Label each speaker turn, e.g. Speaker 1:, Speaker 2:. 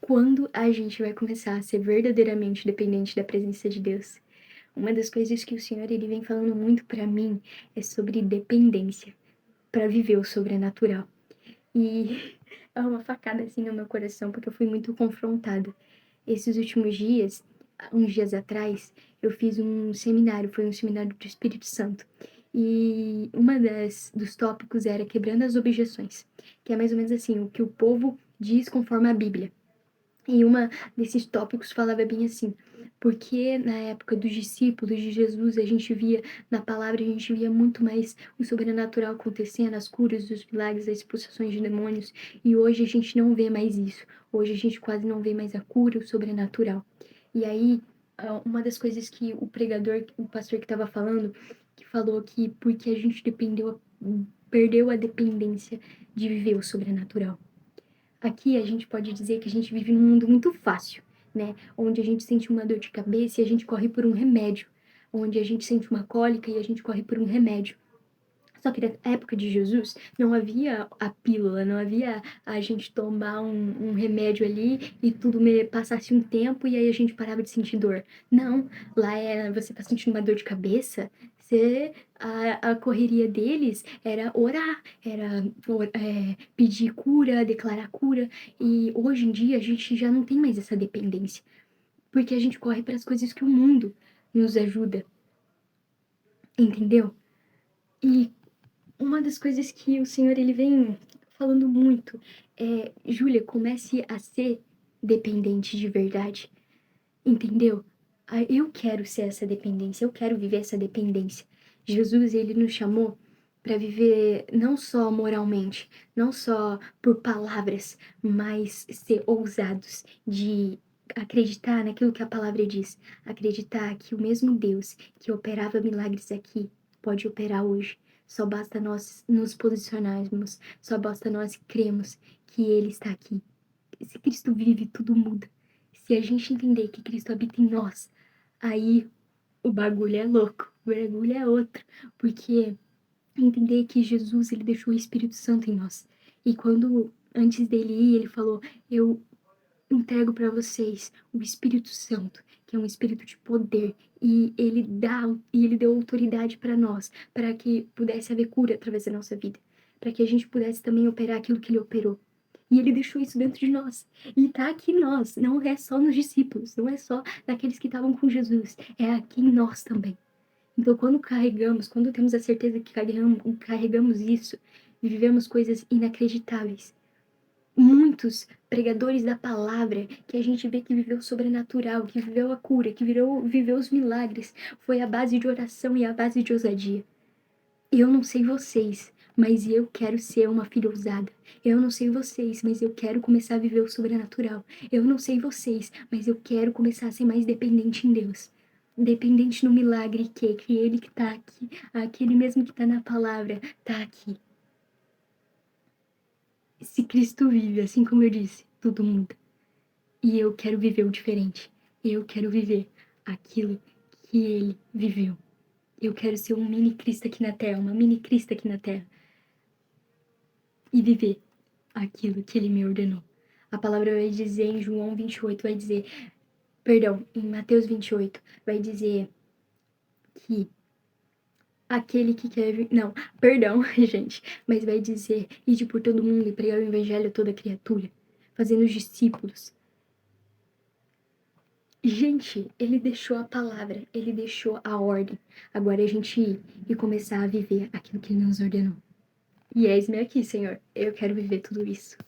Speaker 1: quando a gente vai começar a ser verdadeiramente dependente da presença de Deus? Uma das coisas que o Senhor ele vem falando muito pra mim é sobre dependência, pra viver o sobrenatural. E é uma facada assim no meu coração, porque eu fui muito confrontada. Esses últimos dias, uns dias atrás, eu fiz um seminário, foi um seminário do Espírito Santo. E dos tópicos era quebrando as objeções, que é mais ou menos assim, o que o povo diz conforme a Bíblia. E uma desses tópicos falava bem assim, porque na época dos discípulos de Jesus, a gente via na palavra, a gente via muito mais o sobrenatural acontecendo, as curas, os milagres, as expulsões de demônios, e hoje a gente não vê mais isso. Hoje a gente quase não vê mais a cura, o sobrenatural. E aí, uma das coisas que o pregador, o pastor que estava falando, que falou que porque a gente perdeu a dependência de viver o sobrenatural. Aqui a gente pode dizer que a gente vive num mundo muito fácil, né? Onde a gente sente uma dor de cabeça e a gente corre por um remédio. Onde a gente sente uma cólica e a gente corre por um remédio. Só que na época de Jesus não havia a pílula, não havia a gente tomar um remédio ali e tudo passasse um tempo e aí a gente parava de sentir dor. Não, lá você tá sentindo uma dor de cabeça, a correria deles era orar, era pedir cura, declarar cura. E hoje em dia a gente já não tem mais essa dependência, porque a gente corre para as coisas que o mundo nos ajuda, entendeu? E uma das coisas que o Senhor ele vem falando muito é, Júlia, comece a ser dependente de verdade, entendeu? Eu quero ser essa dependência, eu quero viver essa dependência. Jesus, ele nos chamou para viver não só moralmente, não só por palavras, mas ser ousados de acreditar naquilo que a palavra diz, acreditar que o mesmo Deus que operava milagres aqui pode operar hoje. Só basta nós nos posicionarmos, só basta nós cremos que Ele está aqui. Se Cristo vive, tudo muda. Se a gente entender que Cristo habita em nós, aí o bagulho é louco, o bagulho é outro. Porque entender que Jesus, ele deixou o Espírito Santo em nós. E quando, antes dele ir, ele falou, eu entrego para vocês o Espírito Santo, que é um espírito de poder, e ele deu autoridade para nós, para que pudesse haver cura através da nossa vida, para que a gente pudesse também operar aquilo que ele operou. E ele deixou isso dentro de nós. E tá aqui em nós, não é só nos discípulos, não é só naqueles que estavam com Jesus, é aqui em nós também. Então, quando temos a certeza que carregamos isso, vivemos coisas inacreditáveis. Muitos pregadores da palavra que a gente vê que viveu o sobrenatural, que viveu a cura, que viveu os milagres, foi a base de oração e a base de ousadia. Eu não sei vocês, mas eu quero ser uma filha ousada. Eu não sei vocês, mas eu quero começar a viver o sobrenatural. Eu não sei vocês, mas eu quero começar a ser mais dependente em Deus. Dependente no milagre que Ele que tá aqui, aquele mesmo que tá na palavra, tá aqui. Se Cristo vive, assim como eu disse, tudo muda. E eu quero viver o diferente. Eu quero viver aquilo que Ele viveu. Eu quero ser um mini Cristo aqui na Terra, uma mini Cristo aqui na Terra. E viver aquilo que Ele me ordenou. A palavra vai dizer em João 28, vai dizer... Perdão, em Mateus 28, vai dizer que aquele que quer... Não, perdão, gente. Mas vai dizer, ide por todo mundo e pregar o evangelho a toda criatura, fazendo os discípulos. Gente, ele deixou a palavra, ele deixou a ordem. Agora é a gente ir e começar a viver aquilo que ele nos ordenou. E eis-me aqui, Senhor. Eu quero viver tudo isso.